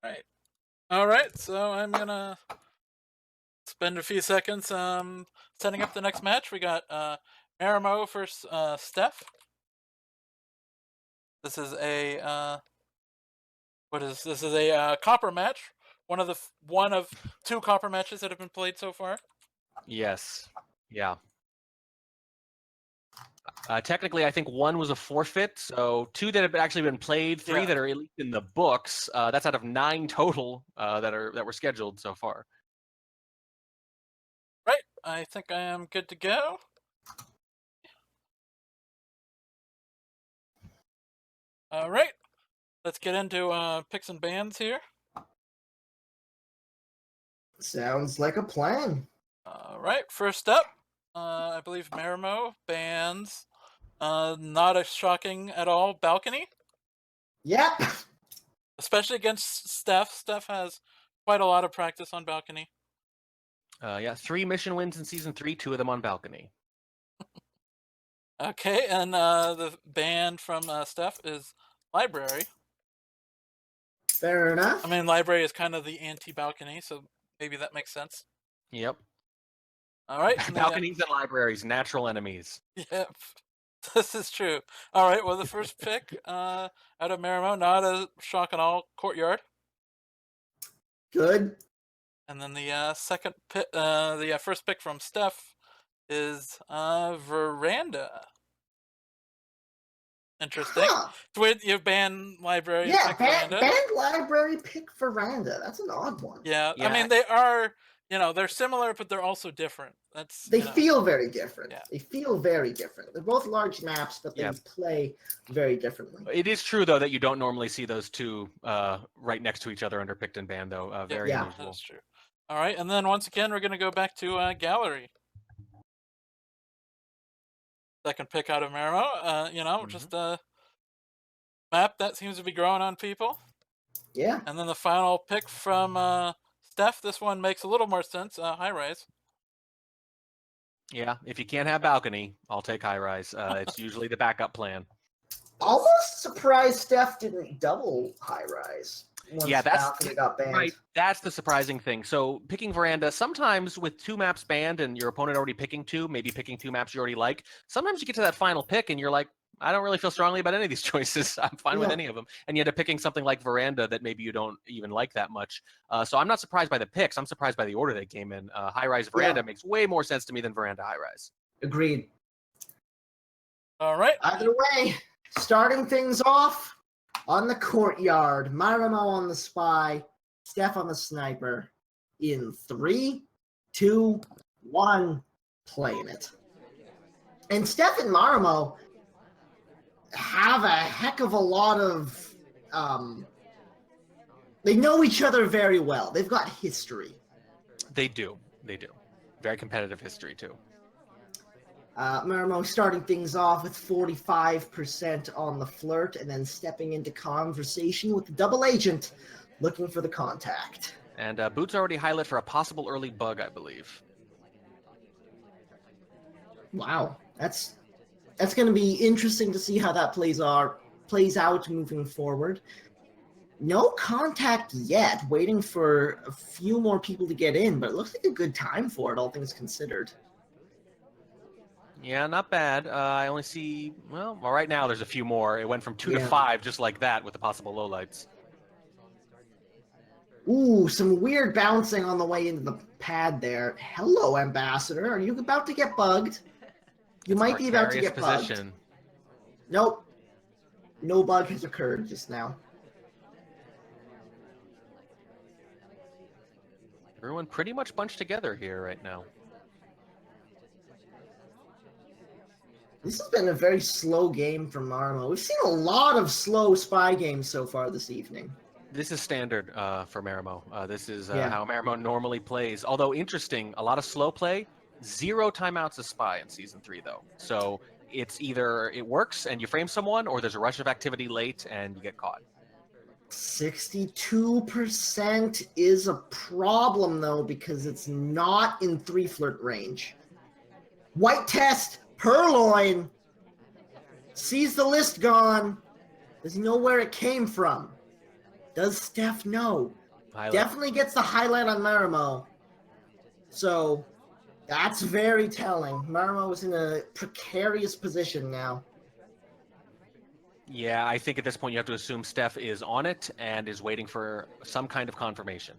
Right. All right. So I'm gonna spend a few seconds setting up the next match. We got Marimo versus Steph. This is a what is this? Is a copper match. One of two copper matches that have been played so far. Yes. Yeah. Technically, I think one was a forfeit, so two that have actually been played, three that are at least in the books. That's out of 9 total that were scheduled so far. Right. I think I am good to go. All right. Let's get into picks and bans here. Sounds like a plan. All right. First up, I believe Marimo bans. Not a shocking at all. Balcony. Yep. Especially against Steph. Steph has quite a lot of practice on balcony. Yeah, 3 mission wins in season 3, 2 of them on balcony. Okay, and the ban from Steph is library. Fair enough. I mean, library is kind of the anti-balcony, so maybe that makes sense. Yep. All right. Balconies and libraries, natural enemies. Yep. This is true. All right, well, the first pick out of Marimo, not a shock at all, courtyard. Good. And then the second pick, the first pick from Steph is veranda. Interesting. Huh. You ban library. Yeah, veranda. banned library, pick veranda. That's an odd one. Yeah, I mean they are, they're similar, but they're also different. They feel very different. Yeah. They feel very different. They're both large maps, but they play very differently. It is true though that you don't normally see those two right next to each other under picked and banned though. Very unusual. That's true. All right, and then once again we're gonna go back to gallery. Second pick out of Marimo. Just a map that seems to be growing on people. Yeah. And then the final pick from Steph. This one makes a little more sense. High rise. Yeah, if you can't have balcony, I'll take high rise. It's usually the backup plan. Almost surprised Steph didn't double high rise. Yeah, balcony got banned. Right. That's the surprising thing. So picking veranda, sometimes with 2 maps banned and your opponent already picking 2, maybe picking 2 maps you already like, sometimes you get to that final pick and you're like, I don't really feel strongly about any of these choices. I'm fine with any of them. And you end up picking something like veranda that maybe you don't even like that much. So I'm not surprised by the picks. I'm surprised by the order they came in. High-rise veranda makes way more sense to me than veranda high-rise. Agreed. All right. Either way, starting things off on the courtyard. Marimo on the spy. Steph on the sniper. In 3, 2, 1, playing it. And Steph and Marimo have a heck of a lot of they know each other very well. They've got history. They do. Very competitive history too. Marimo starting things off with 45% on the flirt and then stepping into conversation with the double agent looking for the contact. And Boots already highlighted for a possible early bug, I believe. Wow, that's going to be interesting to see how that plays out moving forward. No contact yet, waiting for a few more people to get in, but it looks like a good time for it, all things considered. Yeah, not bad. I only see, well, right now there's a few more. It went from 2 to 5 just like that with the possible lowlights. Ooh, some weird bouncing on the way into the pad there. Hello, Ambassador. Are you about to get bugged? You might be about to get bugged. Nope. No bug has occurred just now. Everyone pretty much bunched together here right now. This has been a very slow game for Marimo. We've seen a lot of slow spy games so far this evening. This is standard for Marimo. This is how Marimo normally plays. Although interesting, a lot of slow play. 0 timeouts of spy in season 3 though. So it's either it works and you frame someone, or there's a rush of activity late and you get caught. 62% is a problem though, because it's not in 3 flirt range. White test, Purloin sees the list gone. Does he know where it came from? Does Steph know? Highlight. Definitely gets the highlight on Marimo. So that's very telling. Marimo is in a precarious position now. Yeah, I think at this point you have to assume Steph is on it and is waiting for some kind of confirmation.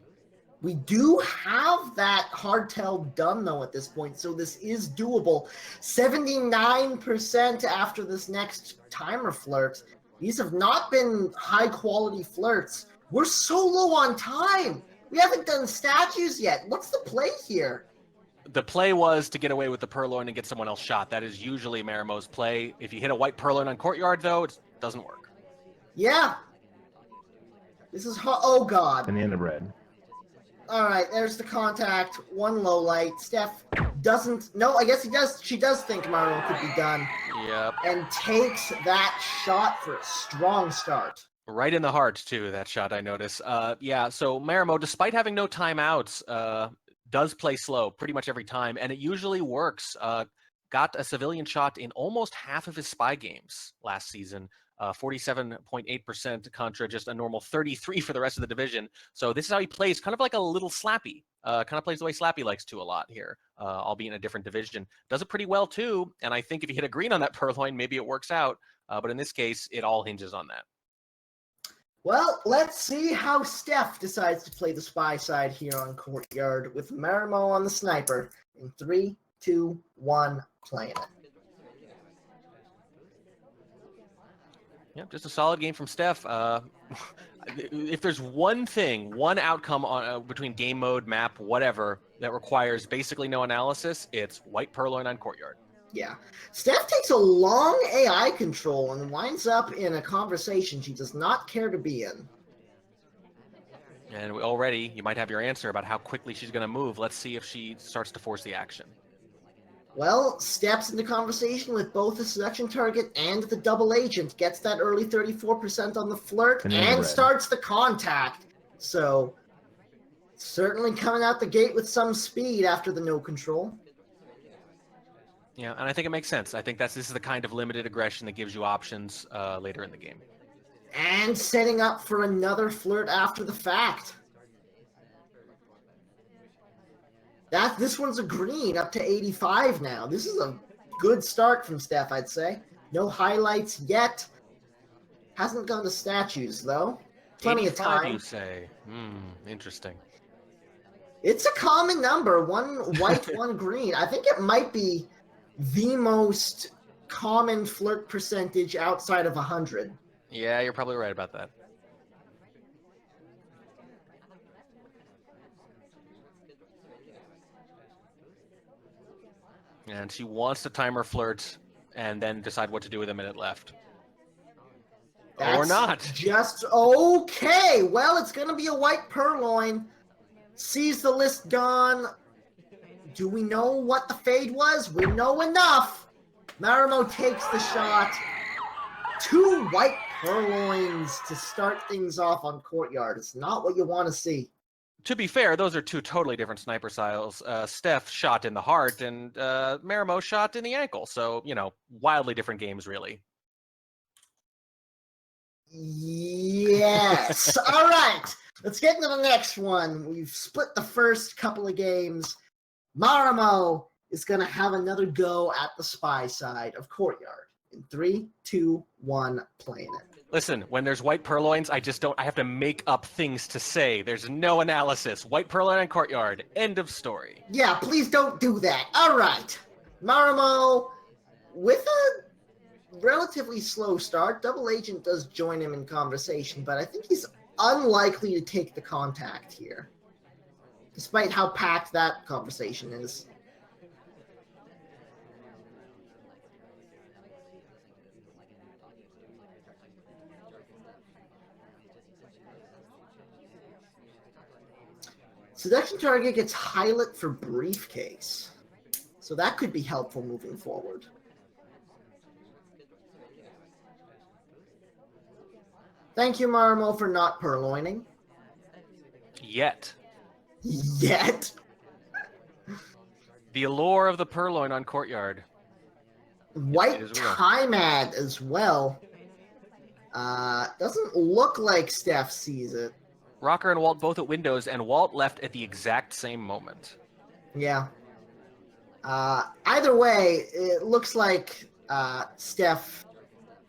We do have that hard tell done, though, at this point, so this is doable. 79% after this next timer flirt. These have not been high-quality flirts. We're so low on time. We haven't done statues yet. What's the play here? The play was to get away with the purloin and get someone else shot. That is usually Marimo's play. If you hit a white purloin on courtyard, though, it doesn't work. Yeah. This is... oh, God. And the end of red. All right, there's the contact. One low light. Steph doesn't... No, I guess he does. She does think Marimo could be done. Yep. And takes that shot for a strong start. Right in the heart, too, that shot, I notice. Yeah, so Marimo, despite having no timeouts, does play slow pretty much every time, and it usually works. Got a civilian shot in almost half of his spy games last season. 47.8% contra just a normal 33 for the rest of the division. So this is how he plays, kind of like a little Slappy. Kind of plays the way Slappy likes to a lot here, albeit in a different division. Does it pretty well, too, and I think if you hit a green on that purloin, maybe it works out. But in this case, it all hinges on that. Well, let's see how Steph decides to play the spy side here on courtyard with Marimo on the sniper. In 3, 2, 1, playing it. Yep, just a solid game from Steph. If there's one thing, one outcome on between game mode, map, whatever, that requires basically no analysis, it's white purloin on courtyard. Yeah. Steph takes a long AI control and winds up in a conversation she does not care to be in. And already, you might have your answer about how quickly she's going to move. Let's see if she starts to force the action. Well, steps into conversation with both the seduction target and the double agent, gets that early 34% on the flirt, and starts the contact. So, certainly coming out the gate with some speed after the no control. Yeah, and I think it makes sense. I think this is the kind of limited aggression that gives you options later in the game. And setting up for another flirt after the fact. This one's a green, up to 85 now. This is a good start from Steph, I'd say. No highlights yet. Hasn't gone to statues, though. Plenty of time. you say? Interesting. It's a common number. One white, one green. I think it might be the most common flirt percentage outside of 100. Yeah, you're probably right about that. And she wants to time her flirt and then decide what to do with a minute left. Or not. Just okay. Well, it's going to be a white purloin. Sees the list gone. Do we know what the fade was? We know enough. Marimo takes the shot. 2 white purloins to start things off on courtyard. It's not what you want to see. To be fair, those are 2 totally different sniper styles. Steph shot in the heart and Marimo shot in the ankle. So, wildly different games, really. Yes. All right. Let's get into the next one. We've split the first couple of games. Marimo is going to have another go at the spy side of courtyard. In 3, 2, 1, playing it. Listen, when there's white purloins, I have to make up things to say. There's no analysis. White purloin on courtyard. End of story. Yeah, please don't do that. All right. Marimo, with a relatively slow start, double agent does join him in conversation, but I think he's unlikely to take the contact here, despite how packed that conversation is. Seduction target gets highlight for briefcase. So that could be helpful moving forward. Thank you, Marimo, for not purloining. Yet. Yet? The allure of the purloin on courtyard. White time ad as well. Doesn't look like Steph sees it. Rocker and Walt both at windows, and Walt left at the exact same moment. Yeah. Either way, it looks like Steph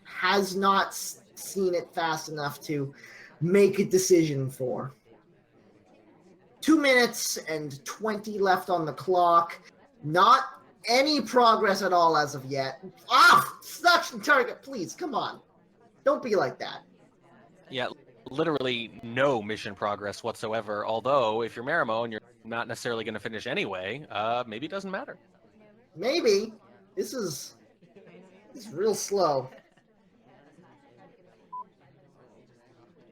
has not seen it fast enough to make a decision for. 2 minutes and 20 left on the clock. Not any progress at all as of yet. Suction target, please, come on. Don't be like that. Yeah, literally no mission progress whatsoever. Although, if you're Marimo and you're not necessarily going to finish anyway, maybe it doesn't matter. Maybe. This is real slow.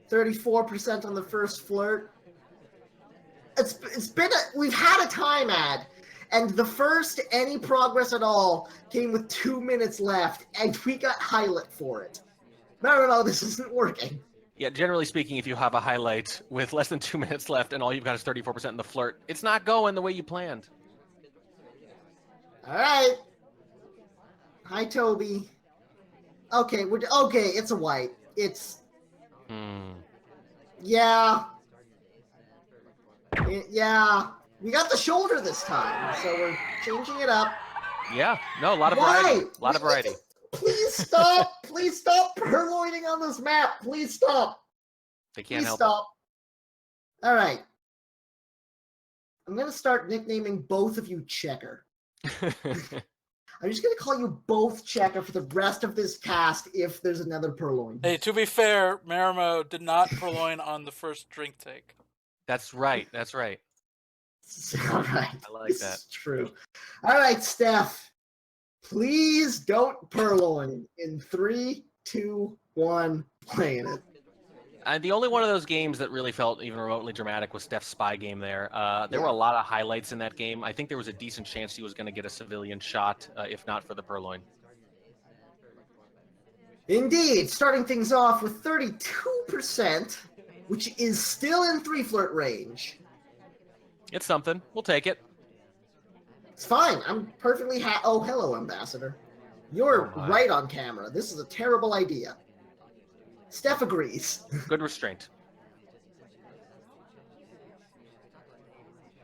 34% on the first flirt. It's been we've had a time ad, and the first any progress at all came with 2 minutes left, and we got highlight for it. No, this isn't working. Yeah, generally speaking, if you have a highlight with less than 2 minutes left and all you've got is 34% in the flirt, it's not going the way you planned. All right. Hi, Toby. Okay, it's a white. It's yeah. Yeah. We got the shoulder this time, so we're changing it up. Yeah, no, a lot of variety. A lot of variety. Please stop. Please stop purloining on this map. Please stop. They can't Please help stop. All right. I'm going to start nicknaming both of you Checker. it. I'm just going to call you both Checker for the rest of this cast if there's another purloin. Hey, to be fair, Marimo did not purloin on the first drink take. That's right. That's right. All right. I like this that. is true. All right, Steph. Please don't purloin. In 3, 2, 1, playing it. The only one of those games that really felt even remotely dramatic was Steph's spy game there. There were a lot of highlights in that game. I think there was a decent chance he was going to get a civilian shot, if not for the purloin. Indeed, starting things off with 32%, which is still in 3 flirt range. It's something. We'll take it. It's fine. I'm perfectly oh, hello, Ambassador. You're right on camera. This is a terrible idea. Steph agrees. Good restraint.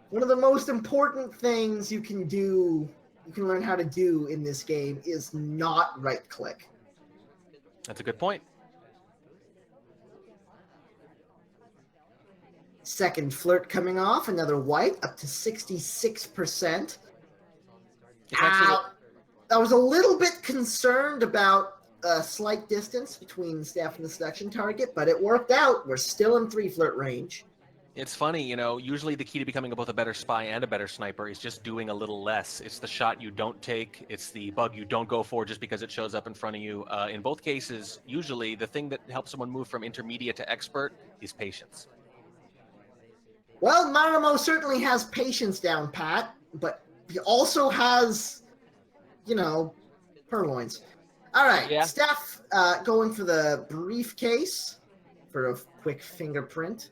One of the most important things you can learn how to do in this game is not right-click. That's a good point. Second flirt coming off, another white, up to 66%. I was a little bit concerned about a slight distance between Steph and the seduction target, but it worked out. We're still in 3 flirt range. It's funny, usually the key to becoming both a better spy and a better sniper is just doing a little less. It's the shot you don't take. It's the bug you don't go for just because it shows up in front of you. In both cases, usually the thing that helps someone move from intermediate to expert is patience. Well, Marimo certainly has patience down pat, but he also has, purloins. All right, Yeah. Steph going for the briefcase for a quick fingerprint.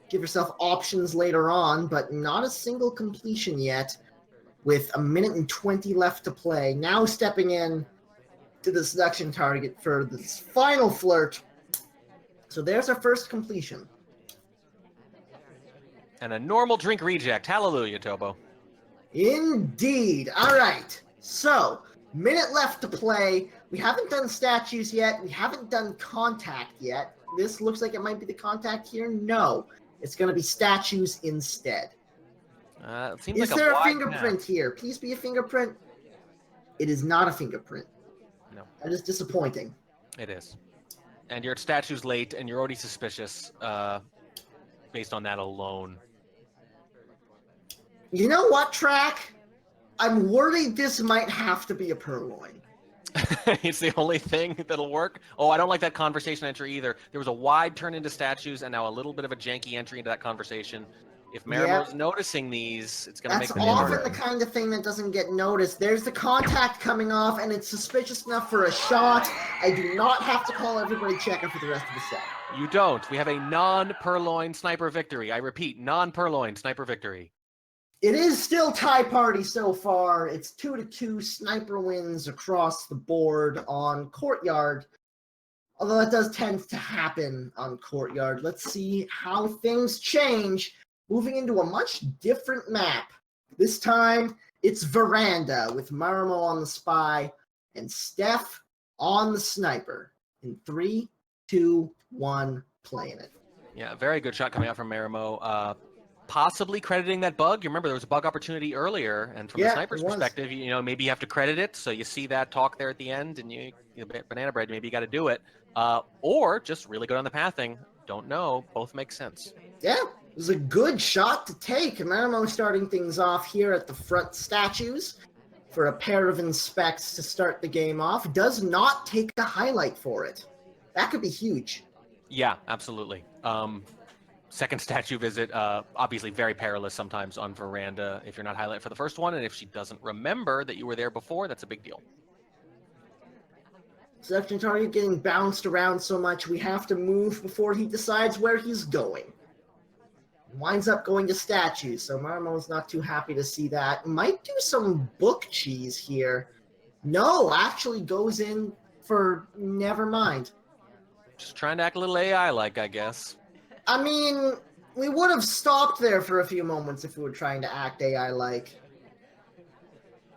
Give yourself options later on, but not a single completion yet with 1 minute and 20 left to play. Now stepping in to the seduction target for this final flirt. So there's our first completion. And a normal drink reject. Hallelujah, Tobo. Indeed. All right. So, minute left to play. We haven't done statues yet. We haven't done contact yet. This looks like it might be the contact here. No. It's going to be statues instead. It seems Is like there a wide fingerprint path. here? Please be a fingerprint. It is not a fingerprint. No. That is disappointing. It is. And you're at statues late, and you're already suspicious based on that alone. You know what, Track? I'm worried this might have to be a purloin. It's the only thing that'll work. Oh, I don't like that conversation entry either. There was a wide turn into statues and now a little bit of a janky entry into that conversation. If Marimo's noticing these, it's going to make That's them often harder. the kind of thing that doesn't get noticed. There's the contact coming off, and it's suspicious enough for a shot. I do not have to call everybody checker for the rest of the set. You don't. We have a non-purloin sniper victory. I repeat, non-purloin sniper victory. It is still tie party so far. It's 2-2 sniper wins across the board on Courtyard. Although that does tend to happen on Courtyard. Let's see how things change. Moving into a much different map. This time, it's Veranda with Marimo on the Spy and Steph on the Sniper. In 3, 2, 1, playing it. Yeah, very good shot coming out from Marimo. Possibly crediting that bug. You remember there was a bug opportunity earlier, and from the sniper's perspective, maybe you have to credit it. So you see that talk there at the end, and banana bread, maybe you got to do it. Or just really good on the pathing. Don't know. Both make sense. Yeah, it was a good shot to take. Marimo starting things off here at the front statues for a pair of inspects to start the game off. Does not take a highlight for it. That could be huge. Yeah, absolutely. Second statue visit, obviously very perilous sometimes on Veranda if you're not highlighted for the first one, and if she doesn't remember that you were there before, that's a big deal. Selection target getting bounced around so much, we have to move before he decides where he's going. Winds up going to statues, so Marimo's not too happy to see that. Might do some book cheese here. No, actually goes in for never mind. Just trying to act a little AI-like, I guess. I mean, we would have stopped there for a few moments if we were trying to act AI-like.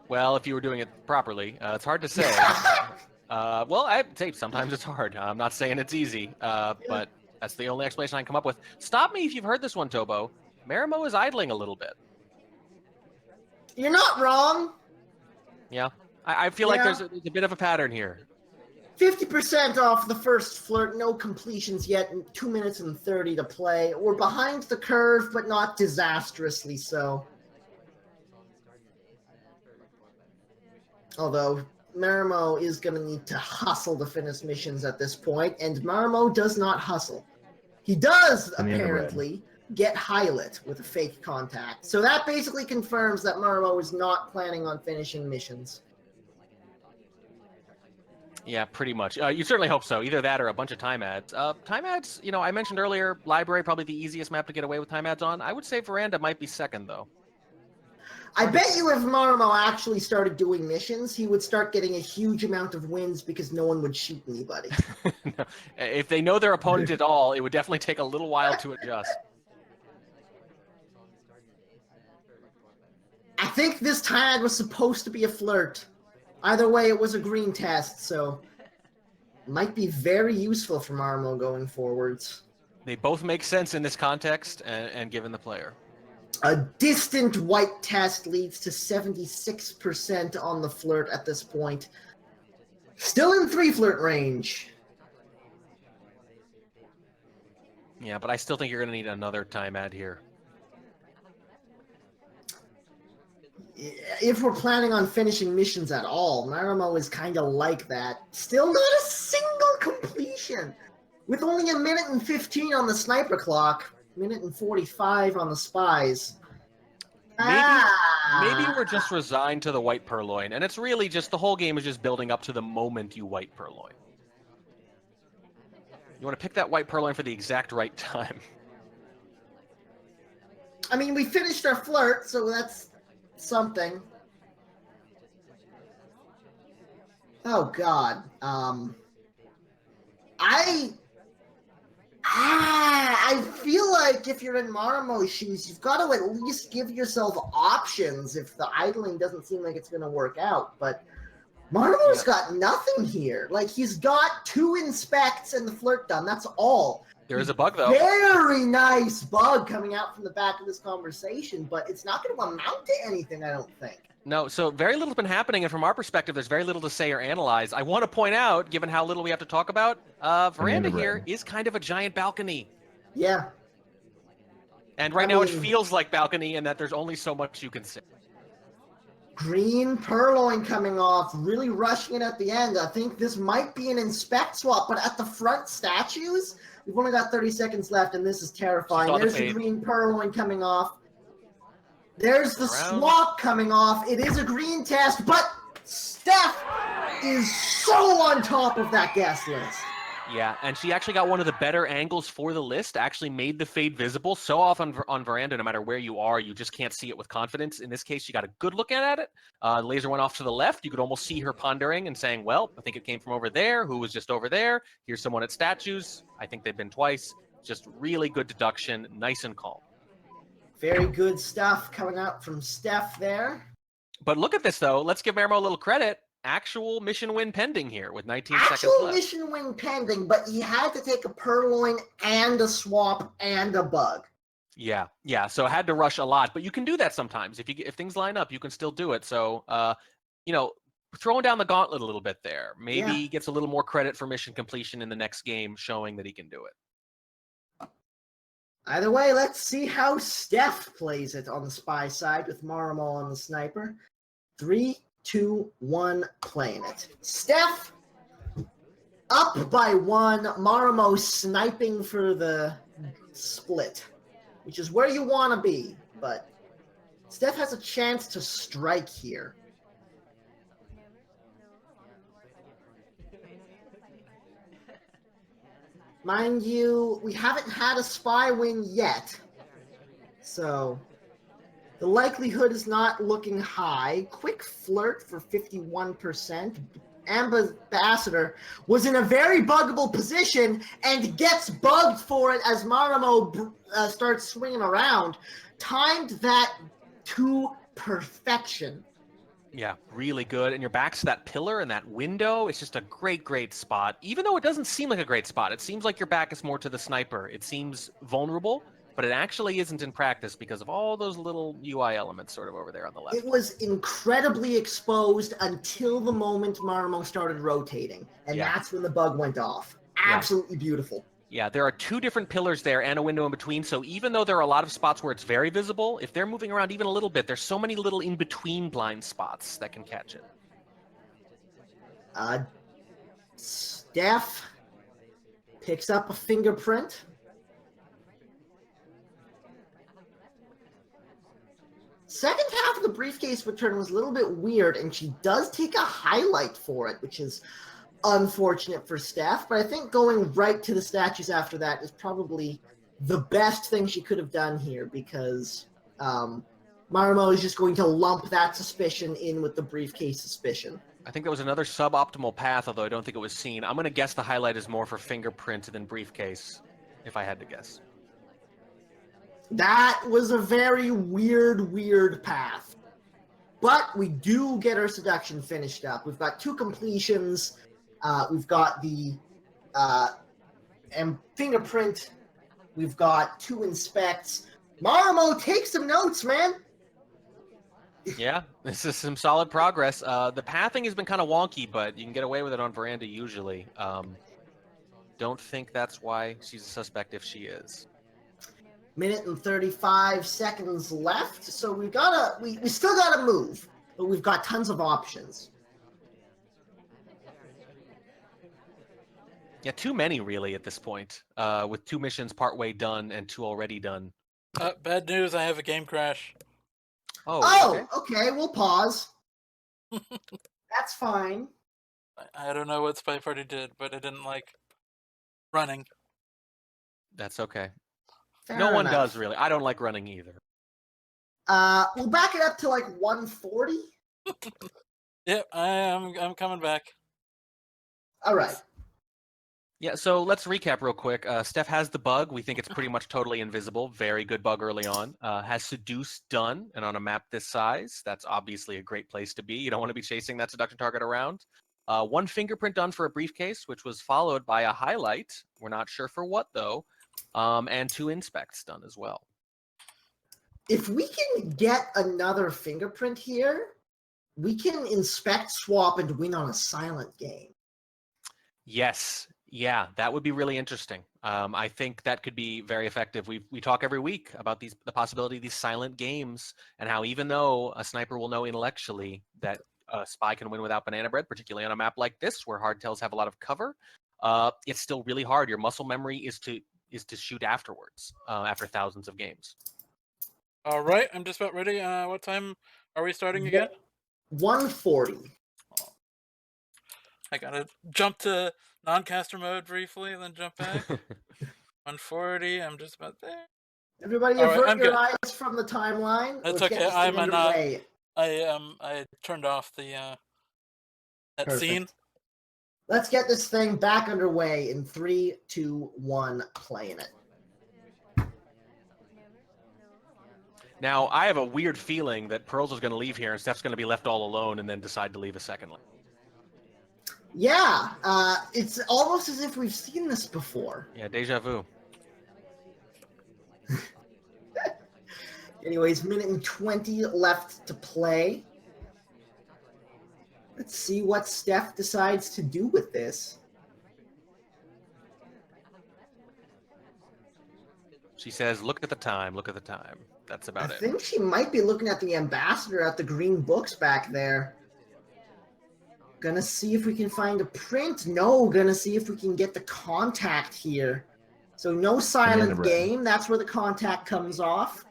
Well, if you were doing it properly, it's hard to say. Well, I'd say sometimes it's hard. I'm not saying it's easy, but that's the only explanation I can come up with. Stop me if you've heard this one, Tobo. Marimo is idling a little bit. You're not wrong. Yeah, I feel like there's a bit of a pattern here. 50% off the first flirt, no completions yet, 2 minutes and 30 to play. We're behind the curve, but not disastrously so. Although, Marimo is going to need to hustle to finish missions at this point, and Marimo does not hustle. He does, apparently, get highlight with a fake contact. So that basically confirms that Marimo is not planning on finishing missions. Yeah, pretty much. You certainly hope so. Either that or a bunch of time ads. Time ads, I mentioned earlier, Library probably the easiest map to get away with time ads on. I would say Veranda might be second, though. I bet you if Marimo actually started doing missions, he would start getting a huge amount of wins because no one would shoot anybody. No. If they know their opponent at all, it would definitely take a little while to adjust. I think this tag was supposed to be a flirt. Either way, it was a green test, so it might be very useful for Marimo going forwards. They both make sense in this context and given the player. A distant white test leads to 76% on the flirt at this point. Still in 3 flirt range. Yeah, but I still think you're going to need another time ad here. If we're planning on finishing missions at all, Marimo is kind of like that. Still not a single completion. With only 1 minute and 15 on the sniper clock, 1 minute and 45 on the spies. Maybe we're just resigned to the white purloin, and it's really just the whole game is just building up to the moment you white purloin. You want to pick that white purloin for the exact right time. I mean, we finished our flirt, so that's something. Oh God. I feel like if you're in Marimo's shoes, you've got to at least give yourself options if the idling doesn't seem like it's going to work out. But Marimo's got nothing here. Like, he's got 2 inspects and the flirt done. That's all. There is a bug, though. Very nice bug coming out from the back of this conversation, but it's not going to amount to anything, I don't think. No, so very little's been happening, and from our perspective, there's very little to say or analyze. I want to point out, given how little we have to talk about, Veranda here is kind of a giant balcony. Yeah. And right now it feels like balcony, and that there's only so much you can say. Green purloin coming off, really rushing it at the end. I think this might be an inspect swap, but at the front statues, we've only got 30 seconds left, and this is terrifying. There's the green purloin coming off. There's the swap coming off. It is a green test, but Steph is so on top of that guest list. Yeah, and she actually got one of the better angles for the list, actually made the fade visible. So often on Veranda, no matter where you are, you just can't see it with confidence. In this case, she got a good look at it. The laser went off to the left. You could almost see her pondering and saying, well, I think it came from over there. Who was just over there? Here's someone at statues. I think they've been twice. Just really good deduction, nice and calm. Very good stuff coming out from Steph there. But look at this, though. Let's give Marimo a little credit. Actual mission win pending here with 19 seconds Actual left. mission win pending, but he had to take a purloin and a swap and a bug. Yeah. So I had to rush a lot, but you can do that sometimes. If things line up, you can still do it. So, throwing down the gauntlet a little bit there. Maybe he gets a little more credit for mission completion in the next game, showing that he can do it. Either way, let's see how Steph plays it on the spy side with Marimo on the sniper. 3, 2, 1, playing it. Steph up by 1. Marimo sniping for the split, which is where you want to be, but Steph has a chance to strike here. Mind you, we haven't had a spy win yet, so the likelihood is not looking high. Quick flirt for 51%. Ambassador was in a very buggable position and gets bugged for it as Marimo starts swinging around. Timed that to perfection. Yeah, really good. And your back's to that pillar and that window. It's just a great spot. Even though it doesn't seem like a great spot, it seems like your back is more to the sniper. It seems vulnerable, but it actually isn't in practice because of all those little UI elements sort of over there on the left. It was incredibly exposed until the moment Marimo started rotating, and that's when the bug went off. Absolutely beautiful. Yeah, there are 2 different pillars there and a window in between, so even though there are a lot of spots where it's very visible, if they're moving around even a little bit, there's so many little in-between blind spots that can catch it. Steph picks up a fingerprint. Second half of the briefcase return was a little bit weird, and she does take a highlight for it, which is unfortunate for Steph, but I think going right to the statues after that is probably the best thing she could have done here, because Marimo is just going to lump that suspicion in with the briefcase suspicion. I think that was another suboptimal path, although I don't think it was seen. I'm going to guess the highlight is more for fingerprint than briefcase, if I had to guess. That was a very weird path. But we do get our seduction finished up. We've got 2 completions. We've got the fingerprint. We've got 2 inspects. Marimo, take some notes, man. Yeah, this is some solid progress. The pathing has been kind of wonky, but you can get away with it on Veranda usually. Don't think that's why she's a suspect if she is. Minute and 35 seconds left, so we still gotta move, but we've got tons of options. Yeah, too many really at this point, with 2 missions partway done and 2 already done. Bad news, I have a game crash. Oh, okay, we'll pause. That's fine. I don't know what Spy Party did, but it didn't like running. That's okay. Fair no one enough. does really. I don't like running either. We'll back it up to like 140. Yep, I'm coming back. All right. Yeah, so let's recap real quick. Steph has the bug. We think it's pretty much totally invisible. Very good bug early on. Has Seduce done, and on a map this size, that's obviously a great place to be. You don't want to be chasing that seduction target around. 1 fingerprint done for a briefcase, which was followed by a highlight. We're not sure for what, though. And 2 inspects done as well. If we can get another fingerprint here, we can inspect, swap, and win on a silent game. Yes. Yeah, that would be really interesting. I think that could be very effective. We talk every week about the possibility of these silent games and how even though a sniper will know intellectually that a spy can win without banana bread, particularly on a map like this where hardtails have a lot of cover, it's still really hard. Your muscle memory is to shoot afterwards, after thousands of games. All right, I'm just about ready. What time are we starting again? 140. I gotta jump to non-caster mode briefly, then jump back. 140. I'm just about there. Everybody All right, avert I'm your good. eyes from the timeline. That's Let's get okay. this thing I'm not. underway. I turned off the that scene. Perfect. Let's get this thing back underway in 3, 2, 1, playing it. Now, I have a weird feeling that Pearls is going to leave here and Steph's going to be left all alone and then decide to leave a second. Yeah, it's almost as if we've seen this before. Yeah, deja vu. Anyways, minute and 20 left to play. Let's see what Steph decides to do with this. She says, look at the time, look at the time. That's about I it. think she might be looking at the ambassador at the green books back there. Gonna see if we can find a print. No, gonna see if we can get the contact here. So no silent game. That's where the contact comes off.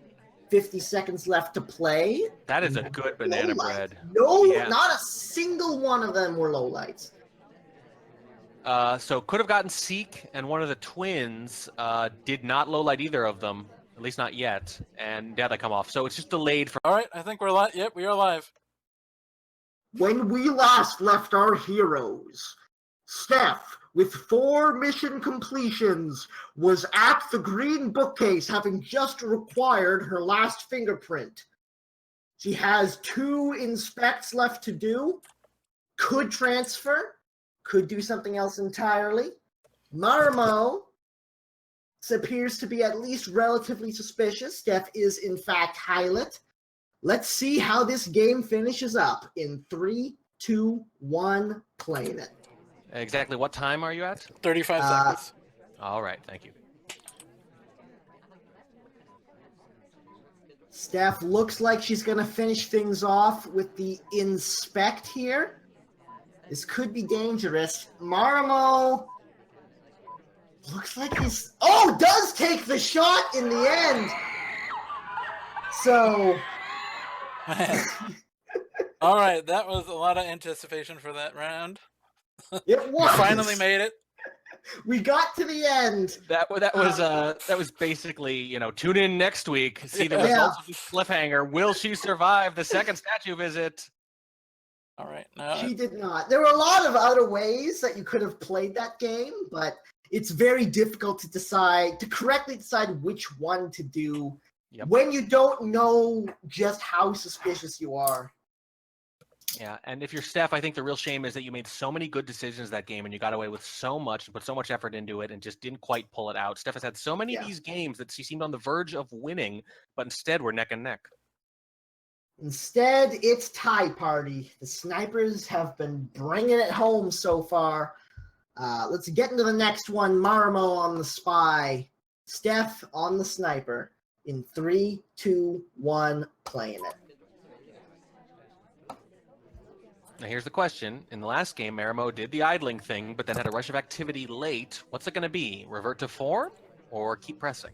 50 seconds left to play. That is a good banana Low bread. light. No, Yeah. not a single one of them were lowlights. So could have gotten Seek, and one of the twins did not lowlight either of them, at least not yet, and yeah, they come off. So it's just delayed for. All right, I think we're live. Yep, we are live. When we last left our heroes, Steph, with 4 mission completions, was at the green bookcase having just required her last fingerprint. She has 2 inspects left to do. Could transfer. Could do something else entirely. Marimo appears to be at least relatively suspicious. Steph is, in fact, Hylet. Let's see how this game finishes up in 3, 2, 1, playing it. Exactly what time are you at? 35 seconds. All right, thank you. Steph looks like she's going to finish things off with the inspect here. This could be dangerous. Marimo looks like he's... Oh, does take the shot in the end. So... Man. All right, that was a lot of anticipation for that round. It was. We finally made it. We got to the end. That was basically, tune in next week, see the results of this cliffhanger. Will she survive the second statue visit? All right, now She did not. There were a lot of other ways that you could have played that game, but it's very difficult to correctly decide which one to do when you don't know just how suspicious you are. Yeah, and if you're Steph, I think the real shame is that you made so many good decisions that game and you got away with so much and put so much effort into it and just didn't quite pull it out. Steph has had so many of these games that she seemed on the verge of winning, but instead we're neck and neck. Instead, it's tie party. The snipers have been bringing it home so far. Let's get into the next one. Marimo on the spy. Steph on the sniper. In 3, 2, 1, playing it. Now here's the question. In the last game, Marimo did the idling thing, but then had a rush of activity late. What's it going to be? Revert to form or keep pressing?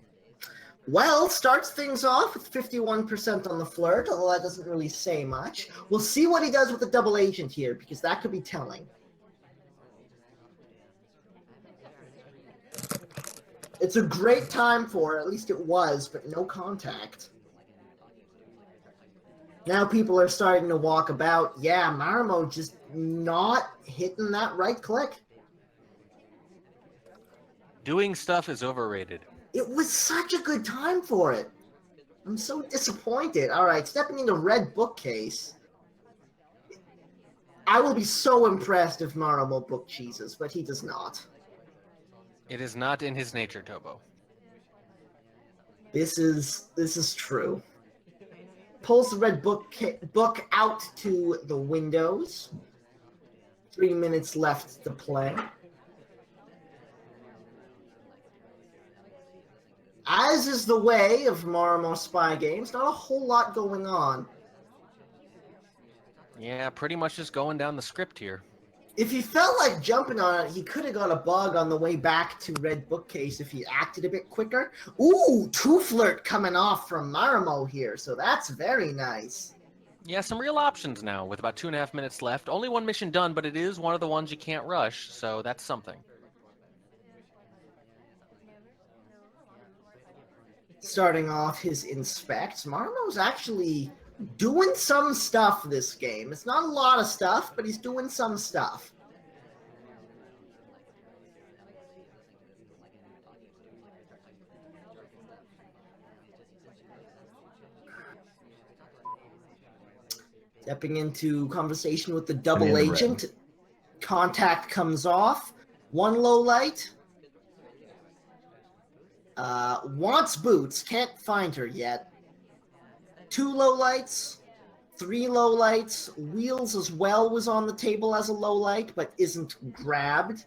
Well, starts things off with 51% on the flirt, although that doesn't really say much. We'll see what he does with the double agent here, because that could be telling. It's a great time for her, at least it was, but no contact. Now people are starting to walk about. Yeah, Marimo just not hitting that right click. Doing stuff is overrated. It was such a good time for it. I'm so disappointed. All right, stepping into red bookcase. I will be so impressed if Marimo book cheeses, but he does not. It is not in his nature, Tobo. This is true. Pulls the red book out to the windows. 3 minutes left to play. As is the way of Marimo spy games, not a whole lot going on. Yeah, pretty much just going down the script here. If he felt like jumping on it, he could have got a bug on the way back to red bookcase if he acted a bit quicker. Ooh, 2 flirt coming off from Marimo here, so that's very nice. Yeah, some real options now with about 2.5 minutes left. Only one mission done, but it is one of the ones you can't rush, so that's something. Starting off his inspects, Marimo's actually doing some stuff this game. It's not a lot of stuff, but he's doing some stuff. Stepping into conversation with the double agent. Contact comes off. One low light. Wants boots. Can't find her yet. 2 low lights. 3 low lights. Wheels as well was on the table as a low light, but isn't grabbed.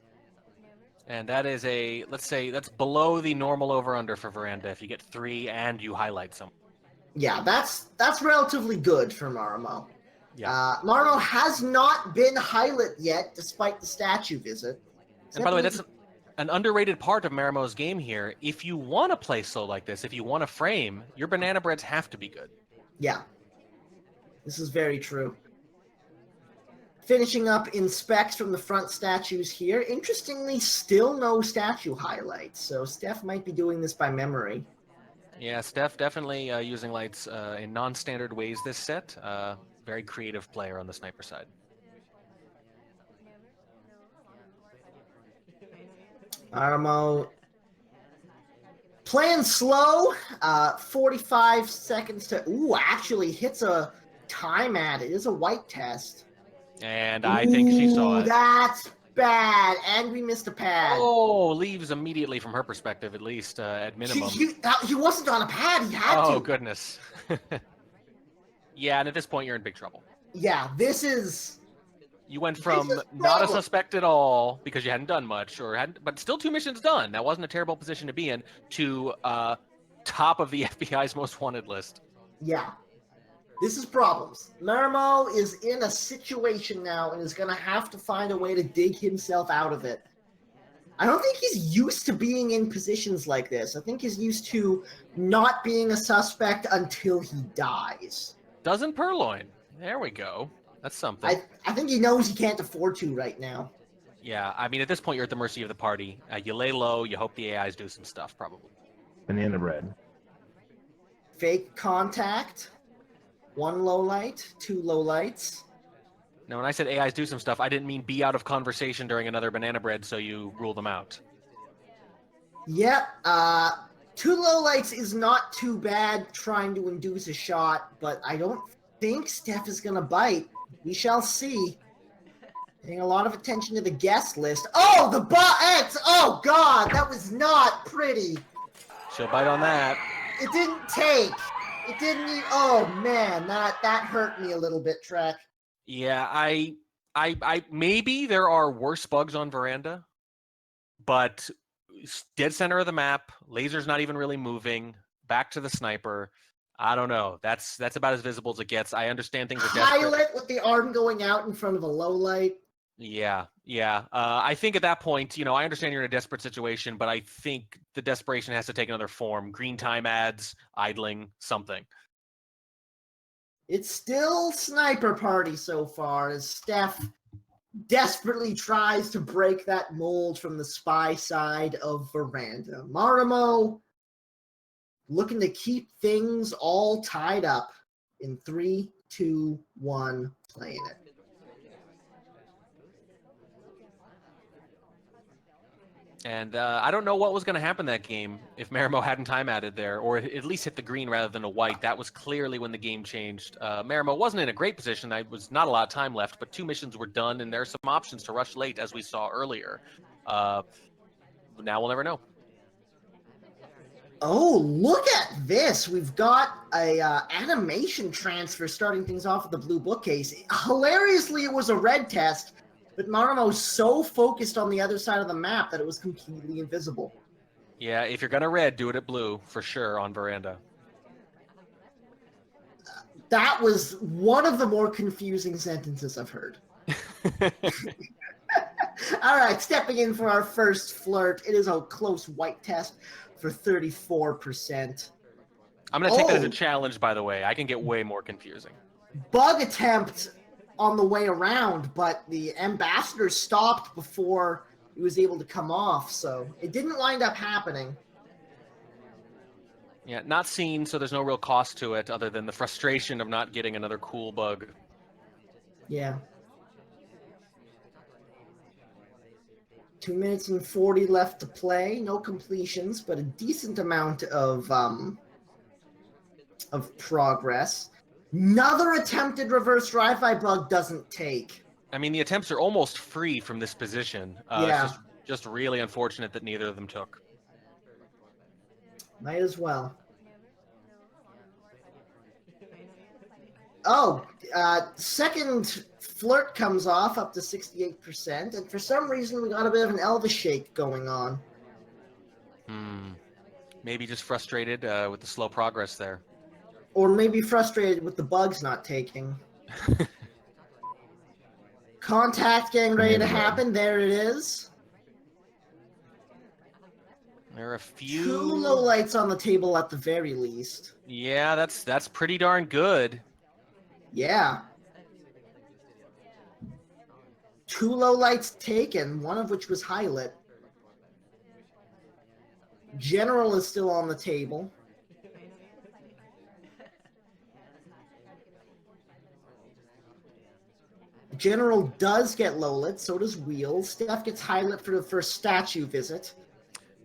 And that is a, let's say, that's below the normal over-under for Veranda if you get 3 and you highlight some. Yeah, that's relatively good for Marimo. Yeah. Marimo has not been highlight yet, despite the statue visit. And by the way, that's an underrated part of Marimo's game here. If you want to play slow like this, if you want to frame, your banana breads have to be good. Yeah. This is very true. Finishing up inspects from the front statues here. Interestingly, still no statue highlights, so Steph might be doing this by memory. Yeah, Steph definitely using lights in non-standard ways this set. Very creative player on the sniper side. Marimo playing slow. 45 seconds to... Ooh, actually hits a time at it. It is a white test. And I think she saw it. That's bad. And we missed a pad. Oh, leaves immediately from her perspective, at least at minimum. He wasn't on a pad. He had to. Oh, goodness. Yeah, and at this point, you're in big trouble. Yeah, this is... You went from not a suspect at all because you hadn't done much, but still 2 missions done. That wasn't a terrible position to be in, to top of the FBI's most wanted list. Yeah. This is problems. Marimo is in a situation now and is going to have to find a way to dig himself out of it. I don't think he's used to being in positions like this. I think he's used to not being a suspect until he dies. Doesn't Purloin. There we go. That's something. I think he knows he can't afford to right now. Yeah, I mean, at this point, you're at the mercy of the party. You lay low, you hope the AIs do some stuff, probably. Banana bread. Fake contact. 1 low light, 2 low lights. Now, when I said AIs do some stuff, I didn't mean be out of conversation during another banana bread, so you rule them out. Yep. 2 low lights is not too bad trying to induce a shot, but I don't think Steph is going to bite. We shall see. Paying a lot of attention to the guest list. Oh, the X! Oh, God, that was not pretty. She'll bite on that. It didn't take. It didn't. Oh man, that hurt me a little bit, Trek. Yeah, I maybe there are worse bugs on Veranda, but dead center of the map, laser's not even really moving. Back to the sniper. I don't know. That's about as visible as it gets. I understand things are desperate. Pilot with the arm going out in front of a low light. Yeah. I think at that point, I understand you're in a desperate situation, but I think the desperation has to take another form. Green time ads, idling, something. It's still sniper party so far as Steph desperately tries to break that mold from the spy side of Veranda. Marimo looking to keep things all tied up in 3, 2, 1, playing it. And I don't know what was going to happen that game if Marimo hadn't time added there, or at least hit the green rather than a white. That was clearly when the game changed. Marimo wasn't in a great position. There was not a lot of time left, but 2 missions were done, and there are some options to rush late, as we saw earlier. Now we'll never know. Oh, look at this. We've got a animation transfer starting things off with the blue bookcase. Hilariously, it was a red test, but Marimo's so focused on the other side of the map that it was completely invisible. Yeah, if you're going to red, do it at blue, for sure, on Veranda. That was one of the more confusing sentences I've heard. All right, stepping in for our first flirt. It is a close white test for 34%. I'm going to take that as a challenge, by the way. I can get way more confusing. bug attempt on the way around, but the ambassador stopped before he was able to come off, so it didn't wind up happening. Yeah, not seen, so there's no real cost to it other than the frustration of not getting another cool bug. Yeah. 2 minutes and 40 left to play. No completions, but a decent amount of progress. Another attempted reverse drive-by bug doesn't take. I mean, the attempts are almost free from this position. Yeah. It's just really unfortunate that neither of them took. Might as well. Oh, second flirt comes off up to 68%, and for some reason we got a bit of an Elvis shake going on. Maybe just frustrated with the slow progress there. Or maybe frustrated with the bugs not taking. Contact getting ready to happen. There it is. There are a few 2 low lights on the table at the very least. Yeah, that's pretty darn good. Yeah. 2 low lights taken, one of which was highlight. General is still on the table. General does get lowlit, so does Wheels. Steph gets highlight for the first statue visit.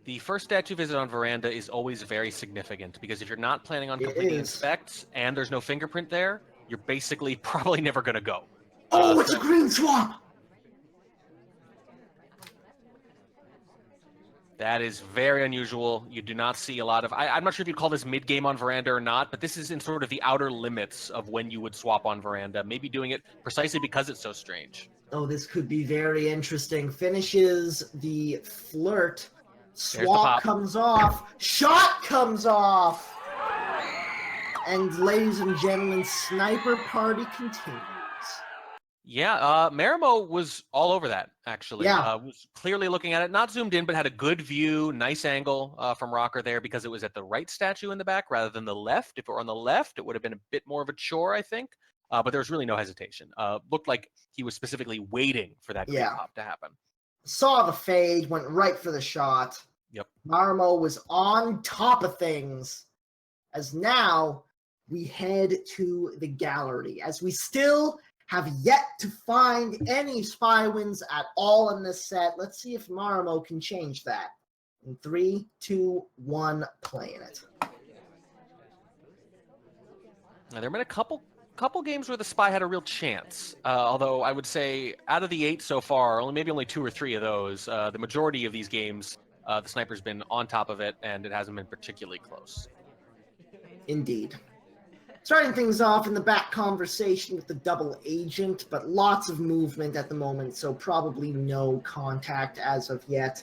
The first statue visit on Veranda is always very significant because if you're not planning on completing inspects and there's no fingerprint there, you're basically probably never going to go. Oh, it's a green swap! That is very unusual. You do not see a lot of... I'm not sure if you'd call this mid-game on Veranda or not, but this is in sort of the outer limits of when you would swap on Veranda, maybe doing it precisely because it's so strange. Oh, this could be very interesting. Finishes the flirt. Swap comes off. Shot comes off! And ladies and gentlemen, Sniper Party continues. Yeah, Marimo was all over that, actually. Yeah. Was clearly looking at it, not zoomed in, but had a good view, nice angle from Rocker there because it was at the right statue in the back rather than the left. If it were on the left, it would have been a bit more of a chore, I think. But there was really no hesitation. Looked like he was specifically waiting for that green pop to happen. Saw the fade, went right for the shot. Yep. Marimo was on top of things. As now, we head to the gallery. As we still have yet to find any spy wins at all in this set. Let's see if Marimo can change that. In 3, 2, 1, playing it. Now, there have been a couple games where the spy had a real chance. Although I would say out of the 8 so far, maybe only 2 or 3 of those, the majority of these games, the sniper's been on top of it, and it hasn't been particularly close. Indeed. Starting things off in the back conversation with the double agent, but lots of movement at the moment, so probably no contact as of yet.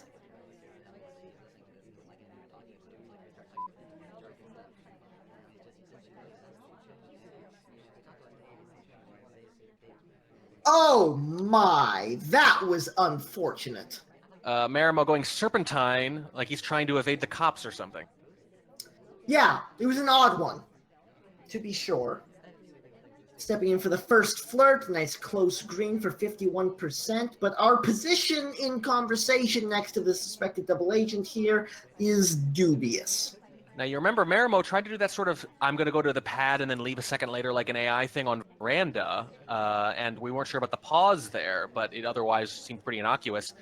Oh my, that was unfortunate. Marimo going serpentine, like he's trying to evade the cops or something. Yeah, it was an odd one. To be sure. Stepping in for the first flirt, nice close green for 51%, but our position in conversation next to the suspected double agent here is dubious. Now, you remember Marimo tried to do that sort of, I'm going to go to the pad and then leave a second later like an AI thing on Veranda, and we weren't sure about the pause there, but it otherwise seemed pretty innocuous.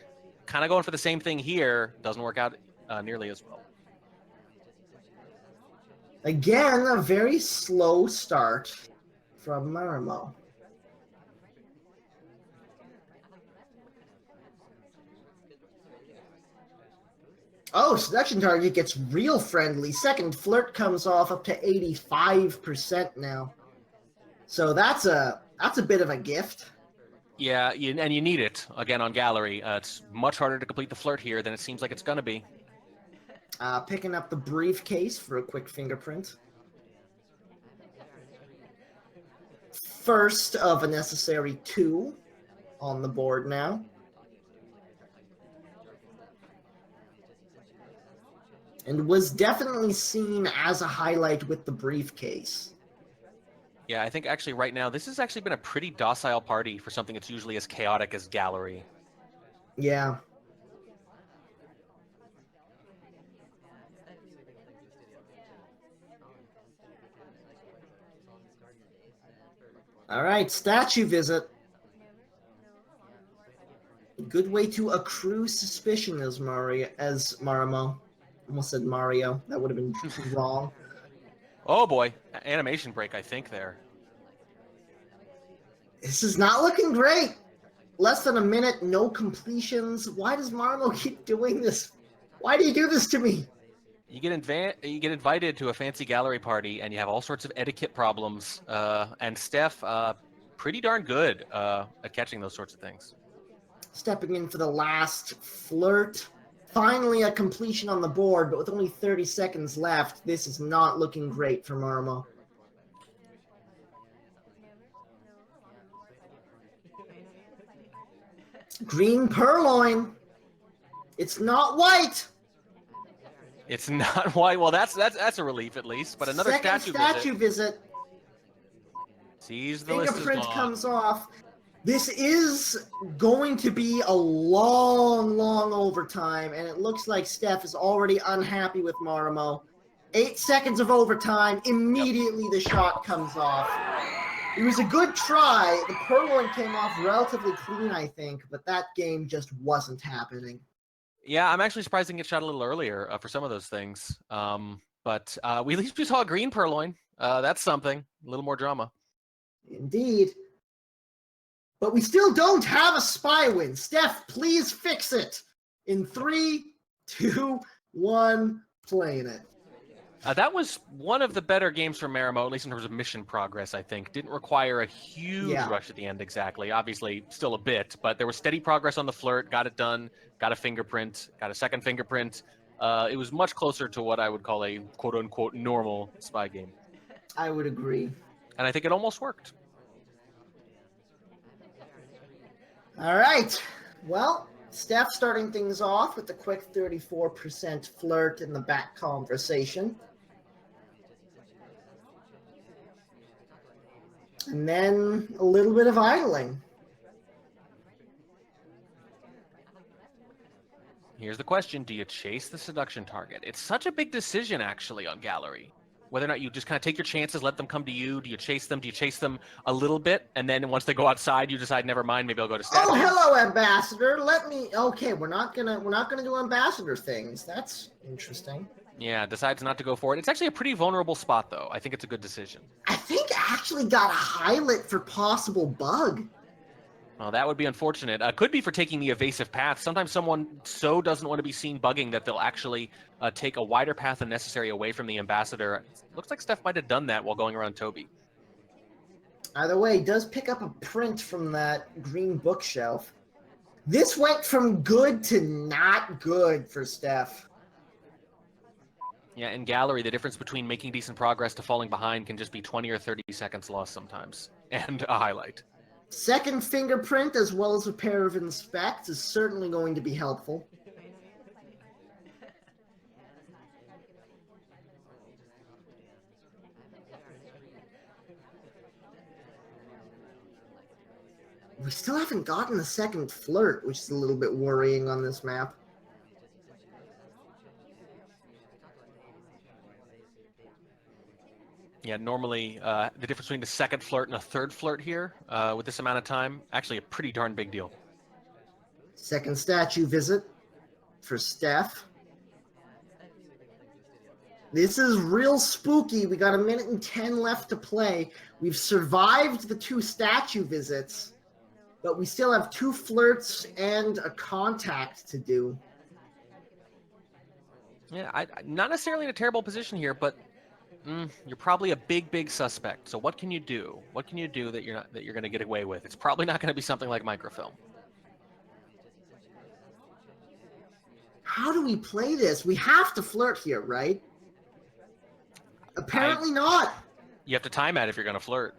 Kind of going for the same thing here, doesn't work out nearly as well. Again, a very slow start from Marimo. Oh, seduction target gets real friendly. Second flirt comes off up to 85% now. So that's a bit of a gift. Yeah, and you need it, again, on Gallery. It's much harder to complete the flirt here than it seems like it's going to be. Picking up the briefcase for a quick fingerprint. First of a necessary 2 on the board now. And was definitely seen as a highlight with the briefcase. Yeah, I think actually right now, this has actually been a pretty docile party for something that's usually as chaotic as Gallery. Yeah. All right, statue visit. Good way to accrue suspicion as Marimo. Almost said Mario. That would have been wrong. Oh boy, animation break, I think, there. This is not looking great. Less than a minute, no completions. Why does Marimo keep doing this? Why do you do this to me? You get invited to a fancy gallery party, and you have all sorts of etiquette problems. And Steph, pretty darn good at catching those sorts of things. Stepping in for the last flirt. Finally, a completion on the board, but with only 30 seconds left, this is not looking great for Marimo. Green purloin. It's not white. It's not white. Well, that's a relief at least. But another Second statue visit. Sees the list is Fingerprint gone. comes off. This is going to be a long overtime, and it looks like Steph is already unhappy with Marimo. 8 seconds of overtime. Immediately the shot comes off. It was a good try. The purloin came off relatively clean, I think, but that game just wasn't happening. Yeah, I'm actually surprised it didn't get shot a little earlier for some of those things. But at least we saw a green purloin. That's something. A little more drama. Indeed. But we still don't have a spy win. Steph, please fix it. In 3, 2, 1, playing it. That was one of the better games for Marimo, at least in terms of mission progress, I think. Didn't require a huge rush at the end exactly. Obviously, still a bit, but there was steady progress on the flirt, got it done, got a fingerprint, got a second fingerprint. It was much closer to what I would call a quote-unquote normal spy game. I would agree. And I think it almost worked. All right. Well, Steph starting things off with the quick 34% flirt in the back conversation. And then a little bit of idling. Here's the question. Do you chase the seduction target? It's such a big decision, actually, on Gallery. Whether or not you just kind of take your chances, let them come to you. Do you chase them? Do you chase them a little bit? And then once they go outside, you decide, never mind, maybe I'll go to statue. Oh, hello, Ambassador. Okay, we're not gonna do Ambassador things. That's interesting. Yeah, decides not to go for it. It's actually a pretty vulnerable spot, though. I think it's a good decision. I think I actually got a highlight for possible bug. Well, that would be unfortunate. Could be for taking the evasive path. Sometimes someone so doesn't want to be seen bugging that they'll actually take a wider path than necessary away from the ambassador. Looks like Steph might have done that while going around Toby. Either way, he does pick up a print from that green bookshelf. This went from good to not good for Steph. Yeah, in Gallery, the difference between making decent progress to falling behind can just be 20 or 30 seconds lost sometimes. And a highlight. Second fingerprint, as well as a pair of inspects, is certainly going to be helpful. We still haven't gotten the second flirt, which is a little bit worrying on this map. Yeah, normally the difference between the second flirt and a third flirt here with this amount of time, actually a pretty darn big deal. Second statue visit for Steph. This is real spooky. We got 1:10 left to play. We've survived the 2 statue visits, but we still have 2 flirts and a contact to do. Yeah, not necessarily in a terrible position here, but you're probably a big suspect. So what can you do? What can you do that you're going to get away with? It's probably not going to be something like microfilm. How do we play this? We have to flirt here, right? Apparently not. You have to time out if you're going to flirt.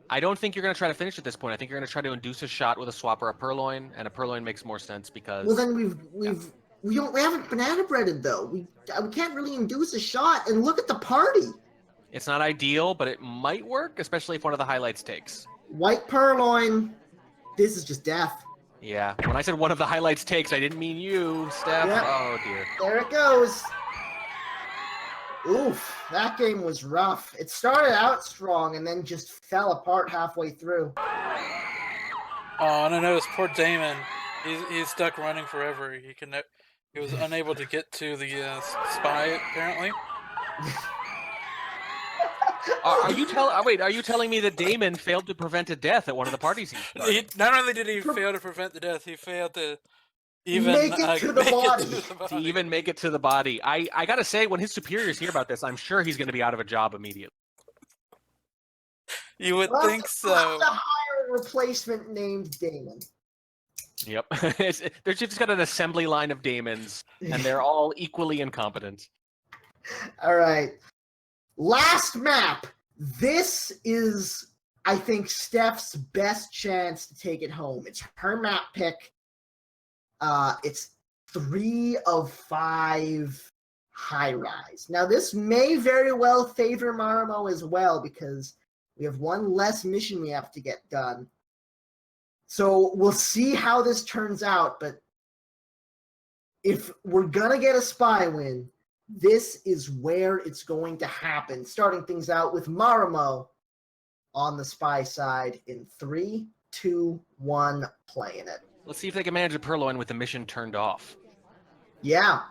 I don't think you're going to try to finish at this point. I think you're going to try to induce a shot with a swap or a purloin, and a purloin makes more sense because. Well, then we haven't banana breaded though. We can't really induce a shot. And look at the party. It's not ideal, but it might work, especially if one of the highlights takes. White purloin. This is just death. Yeah, when I said one of the highlights takes, I didn't mean you, Steph. Yep. Oh, dear. There it goes. Oof, that game was rough. It started out strong and then just fell apart halfway through. Oh, and I noticed poor Damon. He's stuck running forever. He was unable to get to the spy apparently. Are you telling me that Damon failed to prevent a death at one of the parties he started? Not only did he fail to prevent the death, he failed to even Make it to the body. To even make it to the body. I gotta say, when his superiors hear about this, I'm sure he's going to be out of a job immediately. You would think so. We'll have to hire a replacement named Damon. Yep. They're just got an assembly line of Damons, and they're all equally incompetent. All right. Last map. This is, I think, Steph's best chance to take it home. It's her map pick. It's 3 of 5 high rise. Now, this may very well favor Marimo as well because we have one less mission we have to get done. So we'll see how this turns out, but if we're going to get a spy win, this is where it's going to happen. Starting things out with Marimo on the spy side in 3, 2, 1, playing it. Let's see if they can manage a purloin with the mission turned off. Yeah.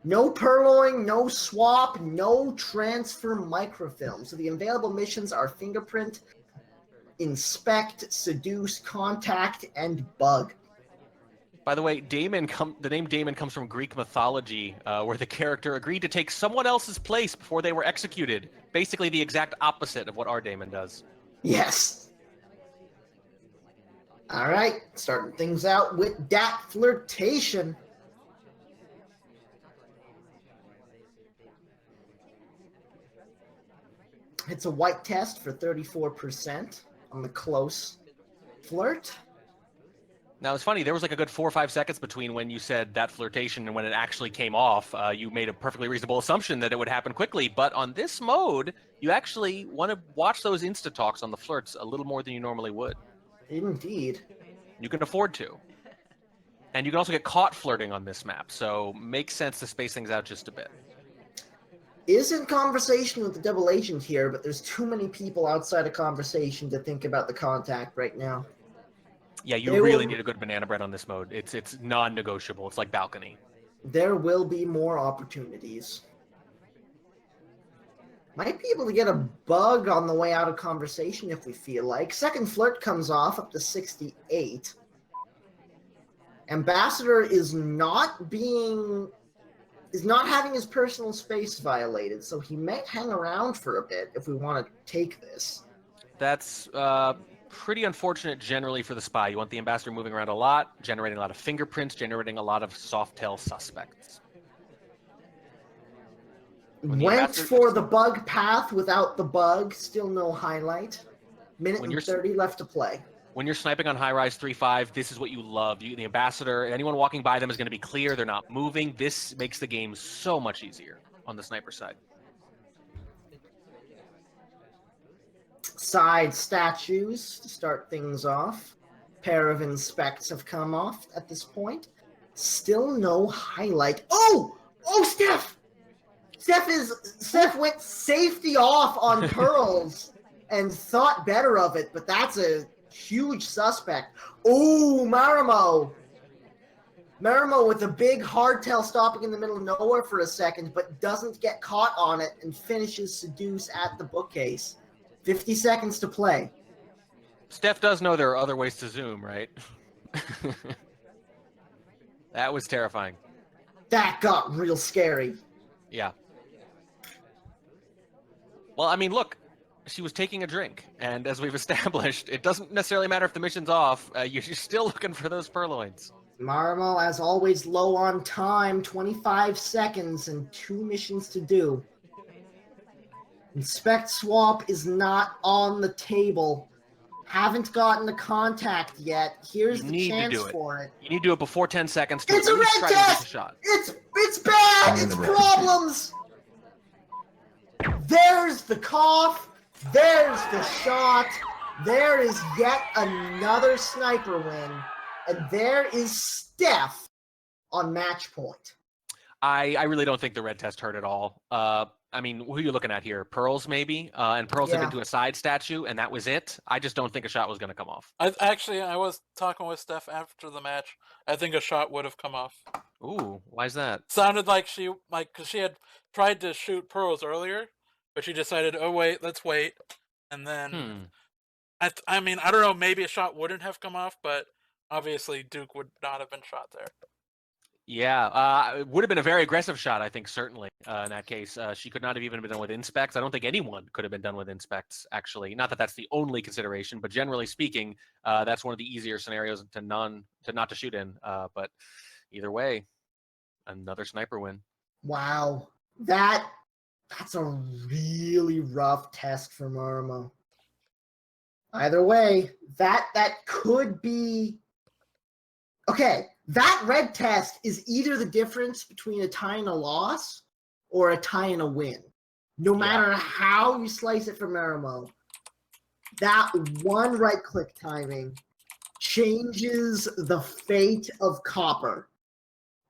No purloin, no swap, no transfer microfilm. So the available missions are fingerprint, inspect, seduce, contact, and bug. By the way, the name Damon comes from Greek mythology, where the character agreed to take someone else's place before they were executed. Basically the exact opposite of what our Damon does. Yes. All right, starting things out with that flirtation. It's a white test for 34% on the close flirt. Now, it's funny, there was like a good 4 or 5 seconds between when you said that flirtation and when it actually came off. You made a perfectly reasonable assumption that it would happen quickly, but on this mode, you actually want to watch those insta-talks on the flirts a little more than you normally would. Indeed. You can afford to. And you can also get caught flirting on this map, so makes sense to space things out just a bit. Is in conversation with the double agent here, but there's too many people outside of conversation to think about the contact right now. Yeah, you really need a good banana bread on this mode. It's non-negotiable. It's like balcony. There will be more opportunities. Might be able to get a bug on the way out of conversation if we feel like. Second flirt comes off up to 68. Ambassador is not having his personal space violated, so he might hang around for a bit if we want to take this. That's pretty unfortunate generally for the spy. You want the ambassador moving around a lot, generating a lot of fingerprints, generating a lot of soft tail suspects. Went for the bug path without the bug, still no highlight. Minute and 30 left to play. When you're sniping on high rise 3-5, this is what you love. The ambassador, anyone walking by them is going to be clear. They're not moving. This makes the game so much easier on the sniper side. Side statues to start things off. Pair of inspects have come off at this point. Still no highlight. Oh, Steph! Steph went safety off on pearls and thought better of it, but that's a huge suspect. Oh, Marimo. Marimo with a big hardtail stopping in the middle of nowhere for a second, but doesn't get caught on it and finishes seduce at the bookcase. 50 seconds to play. Steph does know there are other ways to zoom, right? That was terrifying. That got real scary. Yeah. Well, I mean, look, she was taking a drink, and as we've established, it doesn't necessarily matter if the mission's off. You're still looking for those purloins. Marimo, as always, low on time. 25 seconds and 2 missions to do. Inspect swap is not on the table. Haven't gotten the contact yet. Here's the chance for it. You need to do it before 10 seconds. It's a red test! It's bad! It's problems! There's the cough. There's the shot. There is yet another sniper win. And there is Steph on match point. I really don't think the red test hurt at all. I mean, who are you looking at here? Pearls, maybe? And Pearls had been to a side statue, and that was it. I just don't think a shot was going to come off. I was talking with Steph after the match. I think a shot would have come off. Ooh, why is that? Sounded like because she had tried to shoot Pearls earlier, but she decided, oh wait, let's wait, and then I mean, I don't know, maybe a shot wouldn't have come off, but obviously Duke would not have been shot there. Yeah, it would have been a very aggressive shot, I think, certainly, in that case. She could not have even been done with inspects. I don't think anyone could have been done with inspects, actually. Not that that's the only consideration, but generally speaking, that's one of the easier scenarios to not to shoot in. But either way, another sniper win. Wow. That's a really rough test for Marimo. Either way, that could be... Okay, that red test is either the difference between a tie and a loss or a tie and a win. No matter how you slice it for Marimo, that one right-click timing changes the fate of Copper.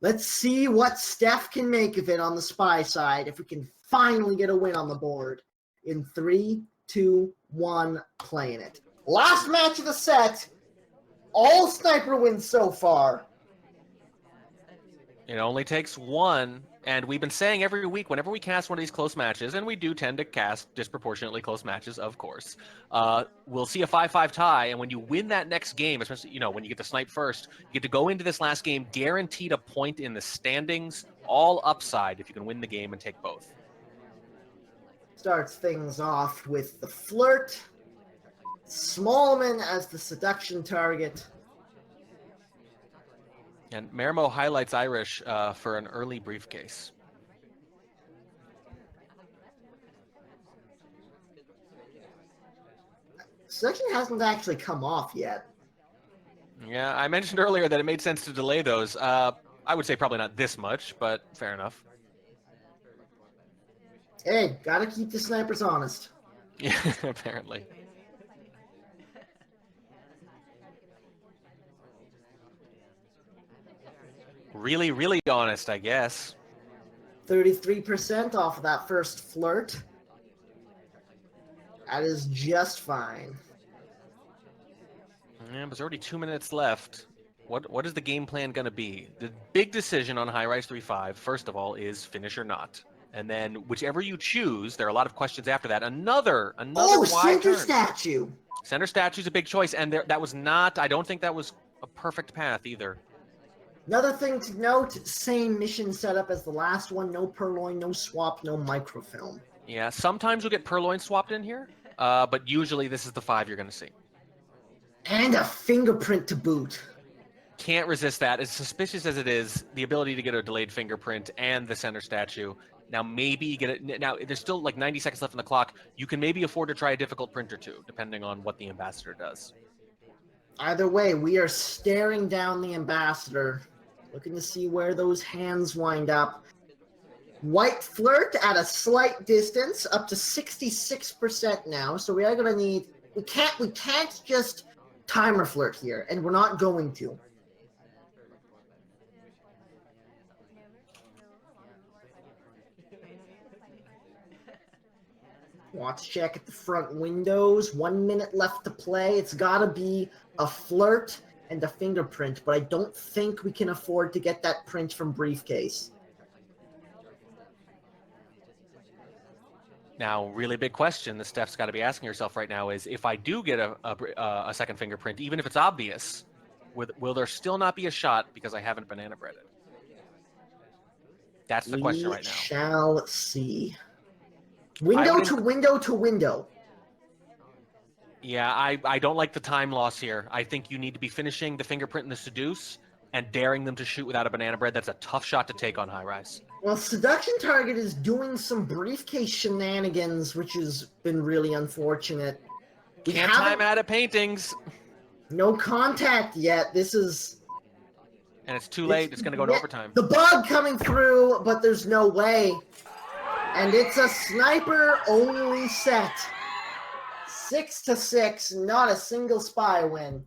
Let's see what Steph can make of it on the spy side if we can finally get a win on the board. In 3, 2, 1, playing it. Last match of the set. All sniper wins so far. It only takes one, and we've been saying every week whenever we cast one of these close matches, and we do tend to cast disproportionately close matches, of course, we'll see a 5-5 tie, and when you win that next game, especially when you get to snipe first, you get to go into this last game guaranteed a point in the standings, all upside if you can win the game and take both. Starts things off with the flirt. Smallman as the seduction target. And Marimo highlights Irish for an early briefcase. Seduction hasn't actually come off yet. Yeah, I mentioned earlier that it made sense to delay those. I would say probably not this much, but fair enough. Hey, gotta keep the snipers honest. Yeah, apparently. Really, really honest, I guess. 33% off of that first flirt. That is just fine. Yeah, but there's already 2 minutes left. What is the game plan going to be? The big decision on High Rise 3-5, first of all, is finish or not. And then whichever you choose, there are a lot of questions after that. Another wide center turn. statue. Center statue is a big choice, and that was not. I don't think that was a perfect path either. Another thing to note, same mission setup as the last one. No purloin, no swap, no microfilm. Yeah, sometimes you'll get purloin swapped in here, but usually this is the 5 you're going to see. And a fingerprint to boot. Can't resist that. As suspicious as it is, the ability to get a delayed fingerprint and the center statue. Now, maybe you get it. Now, there's still like 90 seconds left on the clock. You can maybe afford to try a difficult print or two, depending on what the ambassador does. Either way, we are staring down the ambassador, looking to see where those hands wind up. White flirt at a slight distance, up to 66% now. So we are going to need. We can't just timer flirt here, and we're not going to. Watch check at the front windows. 1 minute left to play. It's got to be a flirt and a fingerprint, but I don't think we can afford to get that print from briefcase. Now, really big question that Steph's got to be asking herself right now is, if I do get a second fingerprint, even if it's obvious, will there still not be a shot because I haven't banana breaded? That's the question right now. We shall see. Window to window to window. Yeah, I don't like the time loss here. I think you need to be finishing the fingerprint and the seduce and daring them to shoot without a banana bread. That's a tough shot to take on High Rise. Well, Seduction Target is doing some briefcase shenanigans, which has been really unfortunate. Can't time out of paintings. No contact yet. This is... And it's too late. It's going to go to overtime. The bug coming through, but there's no way. And it's a sniper-only set. 6-6, not a single spy win.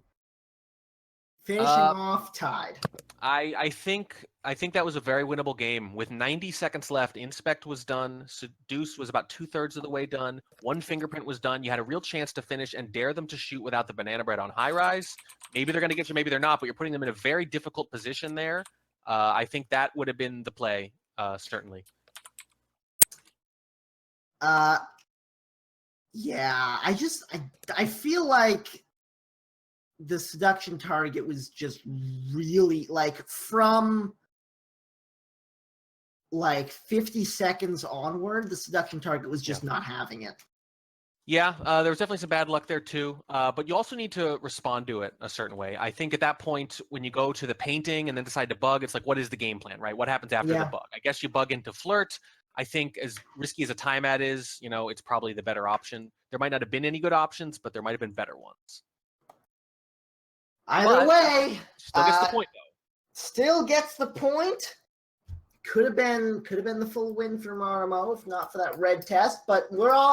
Finishing off tied. I think that was a very winnable game. With 90 seconds left, Inspect was done. Seduce was about 2/3 of the way done. One fingerprint was done. You had a real chance to finish and dare them to shoot without the banana bread on high rise. Maybe they're going to get you, maybe they're not, but you're putting them in a very difficult position there. I think that would have been the play, certainly. Yeah, I feel like the seduction target was just really, like, from like 50 seconds onward, the seduction target was just not having it. Yeah, there was definitely some bad luck there too, but you also need to respond to it a certain way. I think at that point, when you go to the painting and then decide to bug, it's like, what is the game plan, right? What happens after the bug? I guess you bug into flirt. I think as risky as a timeout is, it's probably the better option. There might not have been any good options, but there might have been better ones. Either way, still gets the point though. Still gets the point. Could have been the full win for Marimo if not for that red test, but we're on